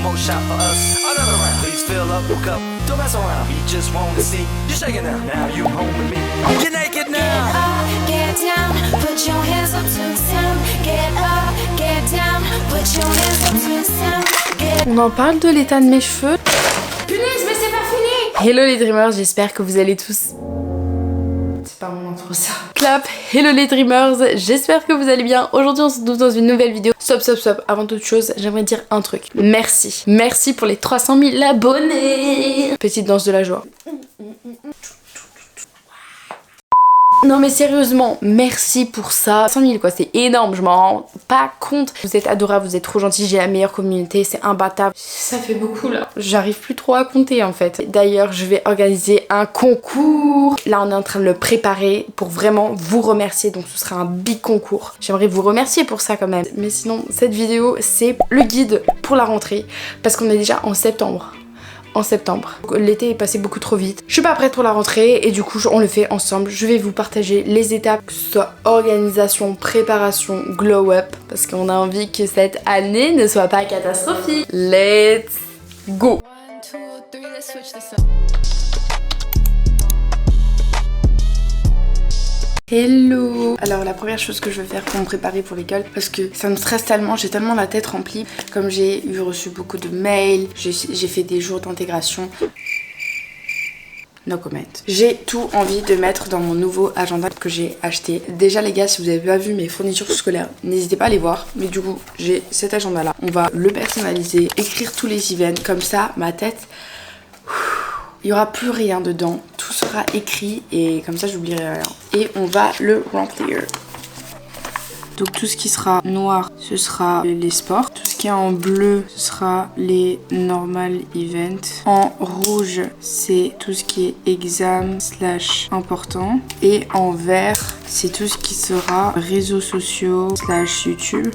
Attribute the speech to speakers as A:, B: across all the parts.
A: more shot for us. Another round. Please fill up the cup. Don't mess around. We just want to see you shaking now. Now you home with me. You're naked now.
B: Get up, get down, put your hands up to the sound. Get up, get down, put your hands up to the sound.
C: On en parle de l'état de mes cheveux.
B: Punaise, mais c'est pas fini.
C: Hello les dreamers, j'espère que vous allez tous... C'est pas mon intro ça. Clap, hello les dreamers, j'espère que vous allez bien. Aujourd'hui on se retrouve dans une nouvelle vidéo. Stop, avant toute chose, j'aimerais dire un truc. Merci pour les 300 000 abonnés. Petite danse de la joie. Non mais sérieusement, merci pour ça. 100 000 quoi, c'est énorme, je m'en rends pas compte. Vous êtes adorables, vous êtes trop gentils, j'ai la meilleure communauté, c'est imbattable. Ça fait beaucoup là. J'arrive plus trop à compter en fait. D'ailleurs, je vais organiser un concours. Là, on est en train de le préparer pour vraiment vous remercier. Donc ce sera un big concours. J'aimerais vous remercier pour ça quand même. Mais sinon, cette vidéo, c'est le guide pour la rentrée. Parce qu'on est déjà en septembre. L'été est passé beaucoup trop vite. Je suis pas prête pour la rentrée et du coup on le fait ensemble. Je vais vous partager les étapes, que ce soit organisation, préparation, glow up, parce qu'on a envie que cette année ne soit pas catastrophique. Let's go.
B: 1, 2, 3, let's switch this up.
C: Hello. Alors la première chose que je vais faire pour me préparer pour l'école, parce que ça me stresse tellement, j'ai tellement la tête remplie, comme j'ai reçu beaucoup de mails, j'ai fait des jours d'intégration. No comment. J'ai tout envie de mettre dans mon nouveau agenda que j'ai acheté. Déjà les gars, si vous avez pas vu mes fournitures scolaires, n'hésitez pas à les voir. Mais du coup, j'ai cet agenda là. On va le personnaliser, écrire tous les events, comme ça ma tête... Il n'y aura plus rien dedans, tout sera écrit et comme ça j'oublierai rien. Et on va le remplir. Donc tout ce qui sera noir, ce sera les sports. Tout ce qui est en bleu, ce sera les normal events. En rouge, c'est tout ce qui est exam / important. Et en vert, c'est tout ce qui sera réseaux sociaux / YouTube.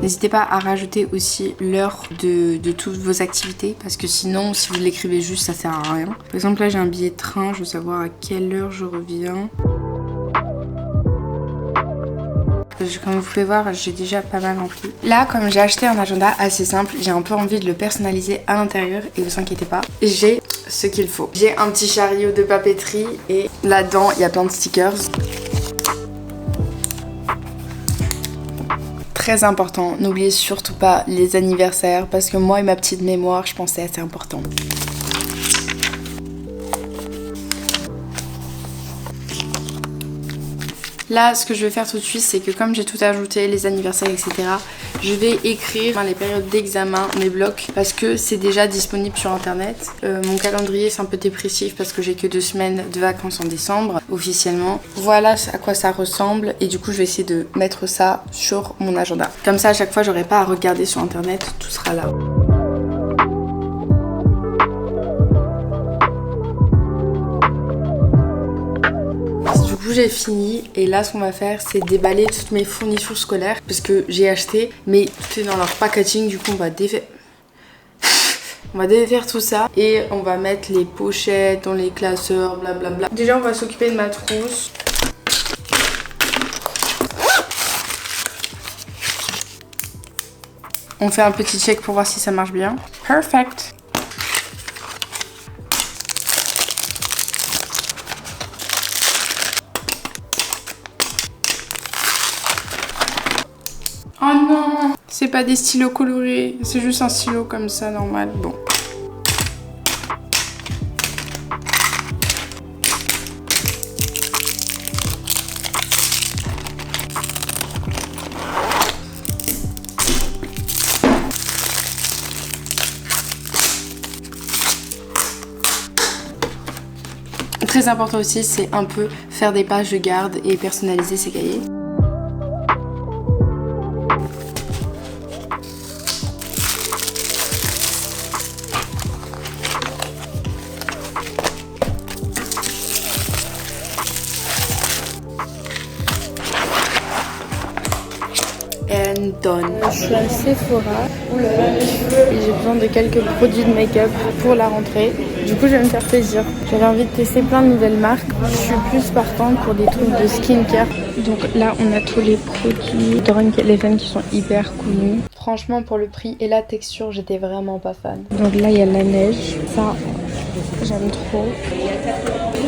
C: N'hésitez pas à rajouter aussi l'heure de toutes vos activités parce que sinon si vous l'écrivez juste ça sert à rien. Par exemple là j'ai un billet de train, je veux savoir à quelle heure je reviens. Comme vous pouvez voir, j'ai déjà pas mal rempli. Là, comme j'ai acheté un agenda assez simple, j'ai un peu envie de le personnaliser à l'intérieur et vous inquiétez pas, j'ai ce qu'il faut. J'ai un petit chariot de papeterie et là-dedans il y a plein de stickers. Très important, n'oubliez surtout pas les anniversaires parce que moi et ma petite mémoire, je pense que c'est assez important. Là, ce que je vais faire tout de suite, c'est que comme j'ai tout ajouté, les anniversaires, etc., je vais écrire les périodes d'examen, mes blocs, parce que c'est déjà disponible sur internet. Mon calendrier, c'est un peu dépressif parce que j'ai que 2 semaines de vacances en décembre, officiellement. Voilà à quoi ça ressemble et du coup, je vais essayer de mettre ça sur mon agenda. Comme ça, à chaque fois, j'aurai pas à regarder sur internet, tout sera là. J'ai fini et là ce qu'on va faire c'est déballer toutes mes fournitures scolaires parce que j'ai acheté mais tout est dans leur packaging, du coup on va défaire tout ça et on va mettre les pochettes dans les classeurs, blablabla. Déjà on va s'occuper de ma trousse. On fait un petit check pour voir si ça marche bien. Perfect. Oh non, c'est pas des stylos colorés, c'est juste un stylo comme ça normal. Bon. Très important aussi, c'est un peu faire des pages de garde et personnaliser ses cahiers. and done. Je suis à Sephora. Oh là là, mes cheveux. Et j'ai besoin de quelques produits de make-up pour la rentrée. Du coup, je vais me faire plaisir. J'avais envie de tester plein de nouvelles marques. Je suis plus partante pour des trucs de skincare. Donc là, on a tous les produits Drunk Eleven qui sont hyper connus. Franchement, pour le prix et la texture, j'étais vraiment pas fan. Donc là, il y a la neige. Ça, j'aime trop.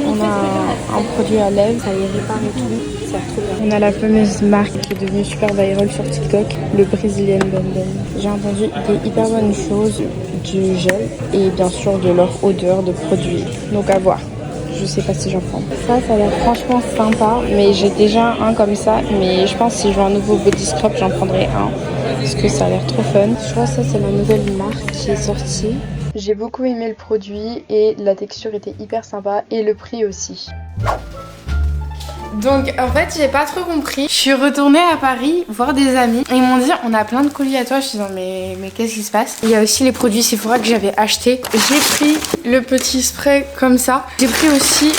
C: On a un produit à lèvres, ça y répare et tout, ça trop bien. On a la fameuse marque qui est devenue super viral sur TikTok, le Brazilian Bum. J'ai entendu des hyper bonnes choses du gel et bien sûr de leur odeur de produit. Donc à voir. Je sais pas si j'en prends. Ça a l'air franchement sympa, mais j'ai déjà un comme ça. Mais je pense que si je veux un nouveau body scrub, j'en prendrai un. Parce que ça a l'air trop fun. Je crois que ça, c'est la nouvelle marque qui est sortie. J'ai beaucoup aimé le produit et la texture était hyper sympa et le prix aussi. Donc en fait j'ai pas trop compris. Je suis retournée à Paris voir des amis et ils m'ont dit on a plein de colis à toi. Je suis disant mais qu'est-ce qui se passe? Il y a aussi les produits Sephora que j'avais acheté. J'ai pris le petit spray comme ça. J'ai pris aussi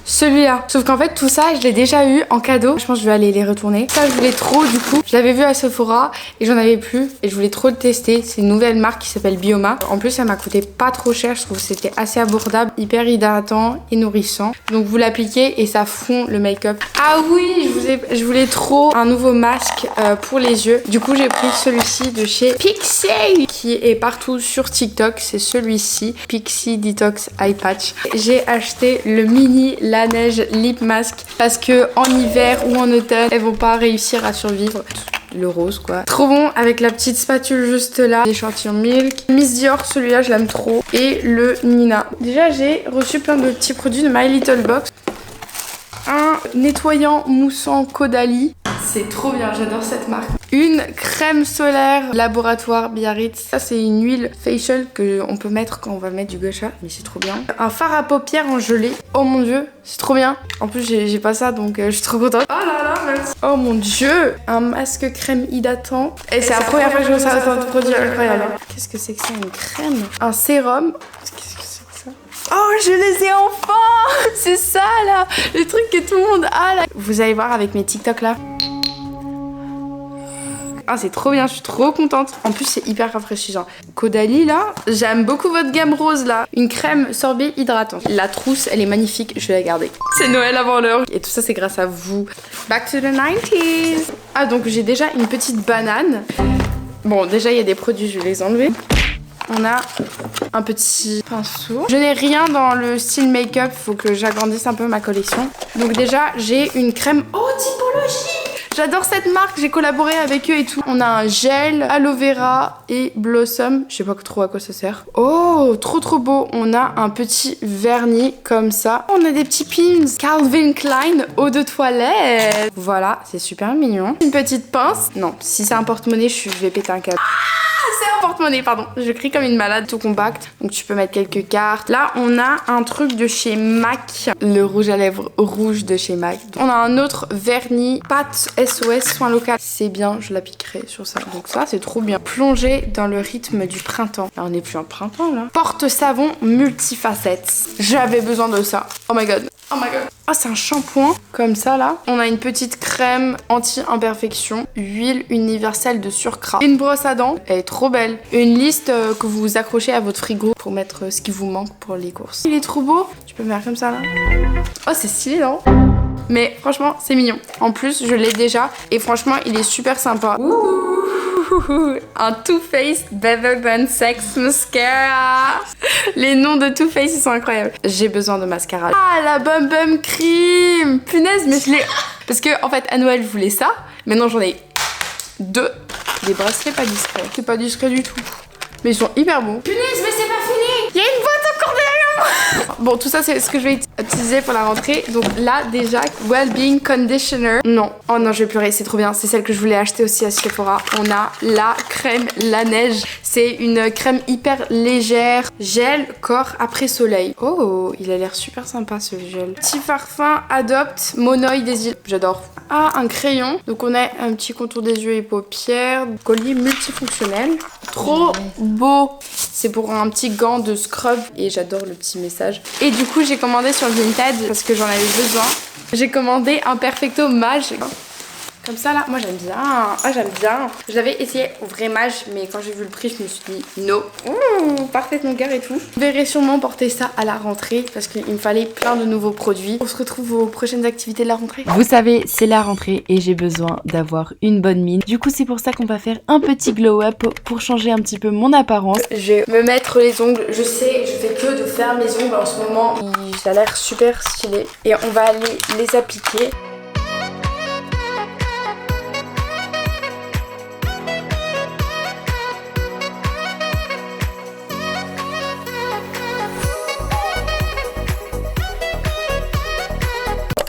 C: celui-là. Sauf qu'en fait tout ça je l'ai déjà eu en cadeau. Je pense que je vais aller les retourner. Ça je voulais trop du coup. Je l'avais vu à Sephora et j'en avais plus. Et je voulais trop le tester. C'est une nouvelle marque qui s'appelle Bioma. En plus ça m'a coûté pas trop cher. Je trouve que c'était assez abordable. Hyper hydratant et nourrissant. Donc vous l'appliquez et ça fond le make-up. Ah oui je voulais trop un nouveau masque pour les yeux. Du coup j'ai pris celui-ci de chez Pixie qui est partout sur TikTok. C'est celui-ci. Pixie Detox Eye Patch. J'ai acheté le mini La Neige Lip Mask parce que en hiver ou en automne elles vont pas réussir à survivre. Le rose quoi. Trop bon avec la petite spatule juste là. L'échantillon Milk. Miss Dior, celui-là je l'aime trop. Et le Nina. Déjà j'ai reçu plein de petits produits de My Little Box. Un nettoyant moussant Caudalie. C'est trop bien, j'adore cette marque. Une crème solaire Laboratoire Biarritz. Ça c'est une huile facial qu'on peut mettre quand on va mettre du gua-sha. Mais c'est trop bien. Un fard à paupières en gelée. Oh mon dieu, c'est trop bien. En plus j'ai pas ça donc je suis trop contente. Oh là là, merci. Oh mon dieu. Un masque crème hydratant. Et c'est la première fois que je vois ça dans un produit incroyable. Qu'est-ce que c'est que ça? Une crème? Un sérum. Qu'est-ce que c'est que ça? Oh, je les ai enfin! C'est ça là, le truc que tout le monde a là. Vous allez voir avec mes TikTok là. Ah c'est trop bien, je suis trop contente. En plus c'est hyper rafraîchissant. Caudalie là, j'aime beaucoup votre gamme rose là. Une crème sorbet hydratante. La trousse elle est magnifique, je vais la garder. C'est Noël avant l'heure. Et tout ça c'est grâce à vous. Back to the 90s. Ah donc j'ai déjà une petite banane. Bon déjà il y a des produits, je vais les enlever. On a un petit pinceau. Je n'ai rien dans le style make-up, faut que j'agrandisse un peu ma collection. Donc déjà j'ai une crème. Oh Typologie! J'adore cette marque, j'ai collaboré avec eux et tout. On a un gel, aloe vera et blossom. Je sais pas trop à quoi ça sert. Oh, trop beau. On a un petit vernis comme ça. On a des petits pins. Calvin Klein, eau de toilette. Voilà, c'est super mignon. Une petite pince. Non, si c'est un porte-monnaie, je vais péter un câble. C'est un porte-monnaie, pardon. Je crie comme une malade, tout compact. Donc tu peux mettre quelques cartes. Là, on a un truc de chez MAC. Le rouge à lèvres rouge de chez MAC. On a un autre vernis pâte SOS soin local. C'est bien, je l'appliquerai sur ça. Donc ça, c'est trop bien. Plonger dans le rythme du printemps. Là, on n'est plus en printemps, là. Porte-savon multifacettes. J'avais besoin de ça. Oh my god. Oh my god. Ah, c'est un shampoing comme ça là. On a une petite crème anti-imperfection, huile universelle de surcras, une brosse à dents, elle est trop belle. Une liste que vous accrochez à votre frigo pour mettre ce qui vous manque pour les courses. Il est trop beau. Tu peux me faire comme ça là. Oh, c'est stylé non? Mais franchement, c'est mignon. En plus, je l'ai déjà et franchement, il est super sympa. Un Too Faced Better Than Sex Mascara. Les noms de Too Faced ils sont incroyables. J'ai besoin de mascara. Ah, la Bum Bum Cream. Punaise, mais je l'ai... Parce que en fait, à Noël, je voulais ça. Maintenant, j'en ai deux. Des bracelets pas discrets. C'est pas discret du tout. Mais ils sont hyper bons. Punaise, mais c'est pas fini. Il y a une boîte encore derrière moi. Bon, tout ça, c'est ce que je vais utiliser pour la rentrée. Donc là, déjà, Wellbeing Conditioner. Non. Oh non, je vais pleurer. C'est trop bien. C'est celle que je voulais acheter aussi à Sephora. On a la crème La Neige. C'est une crème hyper légère. Gel corps après soleil. Oh, il a l'air super sympa ce gel. Petit parfum Adopt Monoï des îles. J'adore. Ah, un crayon. Donc on a un petit contour des yeux et paupières. Collier multifonctionnel. Trop beau. C'est pour un petit gant de scrub. Et j'adore le petit message. Et du coup, j'ai commandé sur Vinted parce que j'en avais besoin. J'ai commandé un Perfecto Mage. Comme ça là, moi j'aime bien. Ah j'aime bien. Je l'avais essayé au vrai Mage, mais quand j'ai vu le prix, je me suis dit no. Parfait mon cœur et tout. Je verrai sûrement porter ça à la rentrée parce qu'il me fallait plein de nouveaux produits. On se retrouve aux prochaines activités de la rentrée.
D: Vous savez, c'est la rentrée et j'ai besoin d'avoir une bonne mine. Du coup, c'est pour ça qu'on va faire un petit glow up pour changer un petit peu mon apparence.
C: Je vais me mettre les ongles. Je sais, je fais que de faire mes ongles en ce moment. Ça a l'air super stylé. Et on va aller les appliquer.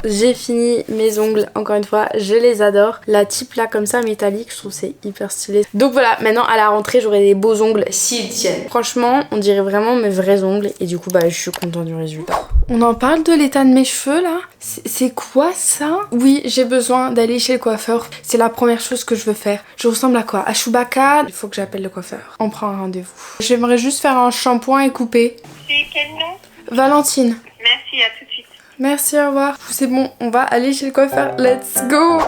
C: J'ai fini mes ongles, encore une fois, je les adore. La type là comme ça métallique, je trouve c'est hyper stylé. Donc voilà, maintenant à la rentrée j'aurai des beaux ongles s'ils tiennent. Franchement, on dirait vraiment mes vrais ongles et du coup bah je suis contente du résultat. On en parle de l'état de mes cheveux là. C'est quoi ça? Oui, j'ai besoin d'aller chez le coiffeur. C'est la première chose que je veux faire. Je ressemble à quoi? À Chewbacca? Il faut que j'appelle le coiffeur. On prend un rendez-vous. J'aimerais juste faire un shampoing et couper.
E: C'est quel nom?
C: Valentine.
E: Merci, à tout de suite.
C: Merci, au revoir. C'est bon, on va aller chez le coiffeur. Let's go!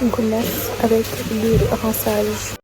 C: On commence avec le rinçage.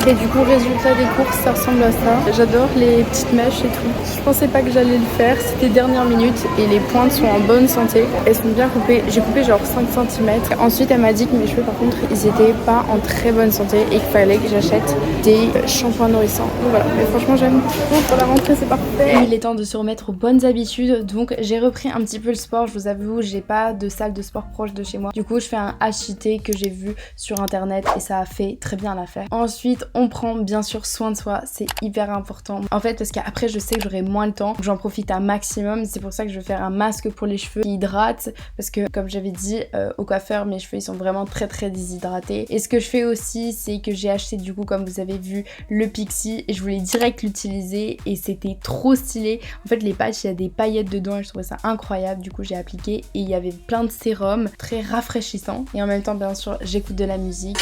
C: Et du coup, résultat des courses, ça ressemble à ça. J'adore les petites mèches et tout. Je pensais pas que j'allais le faire, c'était dernière minute et les pointes sont en bonne santé. Elles sont bien coupées, j'ai coupé genre 5 cm. Ensuite, elle m'a dit que mes cheveux par contre, ils étaient pas en très bonne santé et qu'il fallait que j'achète des shampoings nourrissants. Donc voilà, mais franchement j'aime trop, pour la rentrée c'est parfait.
D: Il est temps de se remettre aux bonnes habitudes, donc j'ai repris un petit peu le sport. Je vous avoue, j'ai pas de salle de sport proche de chez moi. Du coup, je fais un HIIT que j'ai vu sur internet et ça a fait très bien l'affaire. Ensuite, on prend bien sûr soin de soi, c'est hyper important. En fait, parce qu'après, je sais que j'aurai moins le temps, donc j'en profite un maximum. C'est pour ça que je vais faire un masque pour les cheveux qui hydrate, parce que comme j'avais dit au coiffeur, mes cheveux ils sont vraiment très déshydratés. Et ce que je fais aussi, c'est que j'ai acheté du coup, comme vous avez vu, le Pixi et je voulais direct l'utiliser et c'était trop stylé. En fait, les patchs, il y a des paillettes dedans et je trouvais ça incroyable. Du coup, j'ai appliqué et il y avait plein de sérums très rafraîchissants. Et en même temps, bien sûr, j'écoute de la musique.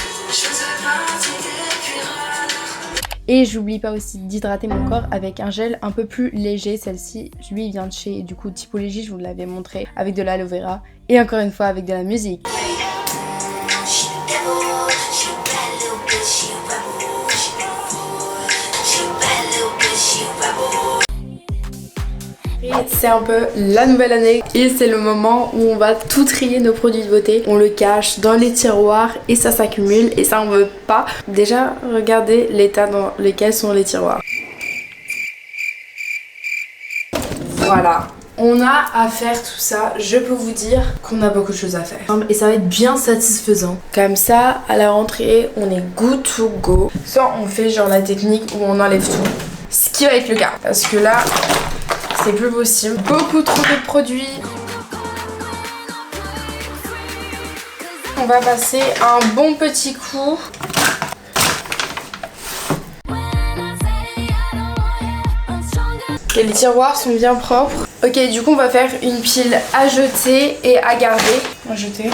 D: Et j'oublie pas aussi d'hydrater mon corps avec un gel un peu plus léger. Celle-ci, lui, il vient de chez du coup Typologie, je vous l'avais montré, avec de l'aloe vera. Et encore une fois, avec de la musique.
C: C'est un peu la nouvelle année et c'est le moment où on va tout trier nos produits de beauté. On le cache dans les tiroirs et ça s'accumule et ça on veut pas. Déjà regardez l'état dans lequel sont les tiroirs. Voilà. On a à faire tout ça, je peux vous dire qu'on a beaucoup de choses à faire. Et ça va être bien satisfaisant. Comme ça, à la rentrée, on est good to go. Soit on fait genre la technique où on enlève tout. Ce qui va être le cas. Parce que là, c'est plus possible. Beaucoup trop de produits. On va passer un bon petit coup. Et les tiroirs sont bien propres. Ok, du coup on va faire une pile à jeter et à garder. À jeter.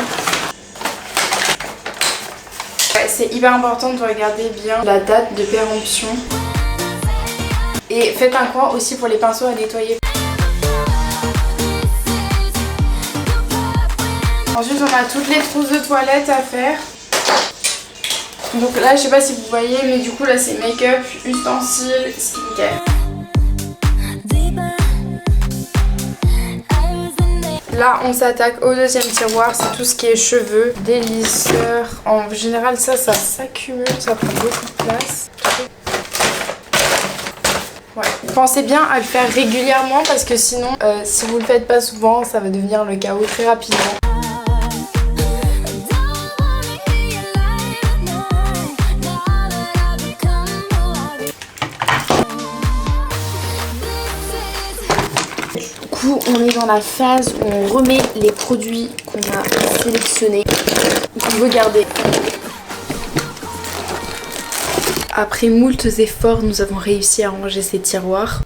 C: Ouais, c'est hyper important de regarder bien la date de péremption. Et faites un coin aussi pour les pinceaux à nettoyer. Ensuite on a toutes les trousses de toilette à faire. Donc là je sais pas si vous voyez, mais du coup là c'est make-up, ustensiles, skincare. Là on s'attaque au deuxième tiroir, c'est tout ce qui est cheveux, des lisseurs. En général ça s'accumule, ça prend beaucoup de place. Ouais. Pensez bien à le faire régulièrement parce que sinon si vous le faites pas souvent ça va devenir le chaos très rapidement. On est dans la phase où on remet les produits qu'on a sélectionnés, qu'on veut garder. Après moultes efforts, nous avons réussi à ranger ces tiroirs.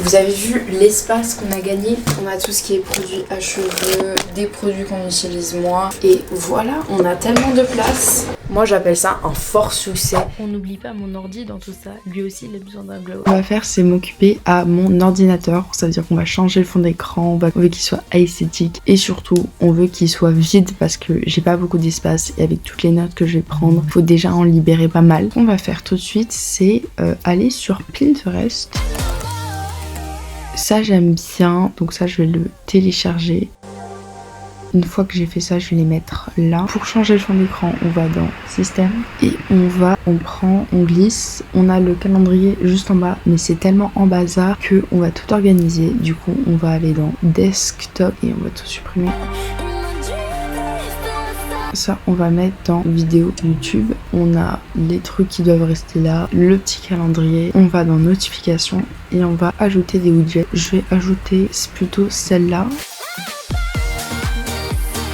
C: Vous avez vu l'espace qu'on a gagné. On a tout ce qui est produits à cheveux, des produits qu'on utilise moins. Et voilà, on a tellement de place. Moi j'appelle ça un fort succès.
D: On n'oublie pas mon ordi dans tout ça. Lui aussi il a besoin d'un glow.
C: Ce qu'on va faire, c'est m'occuper à mon ordinateur. Ça veut dire qu'on va changer le fond d'écran, on veut qu'il soit esthétique. Et surtout, on veut qu'il soit vide parce que j'ai pas beaucoup d'espace. Et avec toutes les notes que je vais prendre, faut déjà en libérer pas mal. Ce qu'on va faire tout de suite, c'est aller sur Pinterest. Ça j'aime bien, donc ça je vais le télécharger. Une fois que j'ai fait ça, je vais les mettre là. Pour changer le fond d'écran, on va dans Système et on glisse. On a le calendrier juste en bas, mais c'est tellement en bazar que on va tout organiser. Du coup, on va aller dans Desktop et on va tout supprimer. Ça, on va mettre dans vidéo YouTube. On a les trucs qui doivent rester là, le petit calendrier. On va dans notifications et on va ajouter des widgets. Je vais ajouter plutôt celle-là.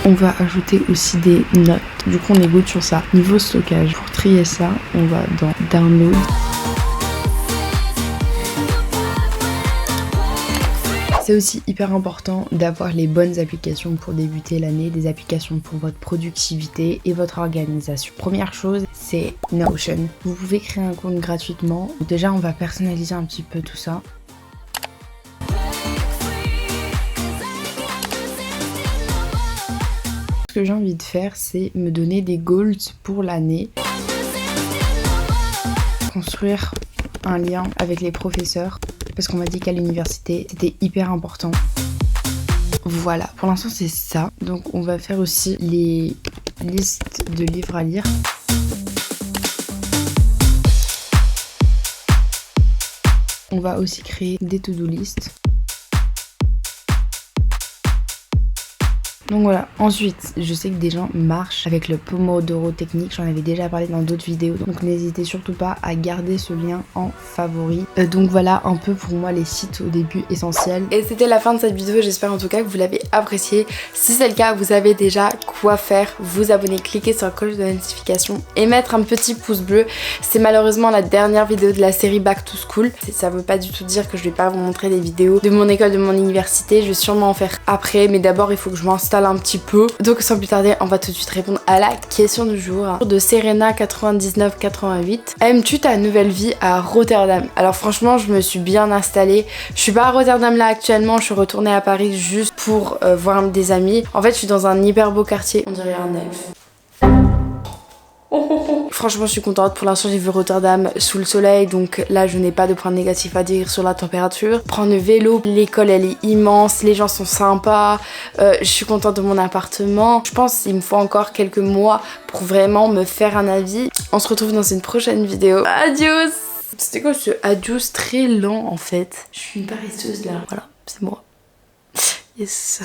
C: On va ajouter aussi des notes. Du coup, on est good sur ça. Niveau stockage, pour trier ça, on va dans Download. C'est aussi hyper important d'avoir les bonnes applications pour débuter l'année, des applications pour votre productivité et votre organisation. Première chose, c'est Notion. Vous pouvez créer un compte gratuitement. Déjà, on va personnaliser un petit peu tout ça. Ce que j'ai envie de faire, c'est me donner des goals pour l'année. Construire un lien avec les professeurs. Parce qu'on m'a dit qu'à l'université, c'était hyper important. Voilà, pour l'instant c'est ça. Donc on va faire aussi les listes de livres à lire. On va aussi créer des to-do list. Donc voilà, ensuite, je sais que des gens marchent avec le Pomodoro technique, j'en avais déjà parlé dans d'autres vidéos, donc n'hésitez surtout pas à garder ce lien en favori. Donc voilà un peu pour moi les sites au début essentiels. Et c'était la fin de cette vidéo, j'espère en tout cas que vous l'avez appréciée. Si c'est le cas, vous savez déjà quoi faire, vous abonner, cliquer sur la cloche de notification et mettre un petit pouce bleu. C'est malheureusement la dernière vidéo de la série Back to School. Ça veut pas du tout dire que je vais pas vous montrer des vidéos de mon école, de mon université, je vais sûrement en faire après, mais d'abord il faut que je m'installe un petit peu. Donc sans plus tarder, on va tout de suite répondre à la question du jour de Serena9988. Aimes-tu ta nouvelle vie à Rotterdam? Alors franchement, je me suis bien installée. Je suis pas à Rotterdam là actuellement, je suis retournée à Paris juste pour voir des amis. En fait, je suis dans un hyper beau quartier. On dirait un elfe. Franchement je suis contente, pour l'instant j'ai vu Rotterdam sous le soleil, donc là je n'ai pas de point négatif à dire sur la température. Prendre le vélo, l'école elle est immense, les gens sont sympas, je suis contente de mon appartement. Je pense qu'il me faut encore quelques mois pour vraiment me faire un avis. On se retrouve dans une prochaine vidéo. Adios. C'était quoi ce adios très lent en fait? Je suis une paresseuse là, voilà, c'est moi. Yes.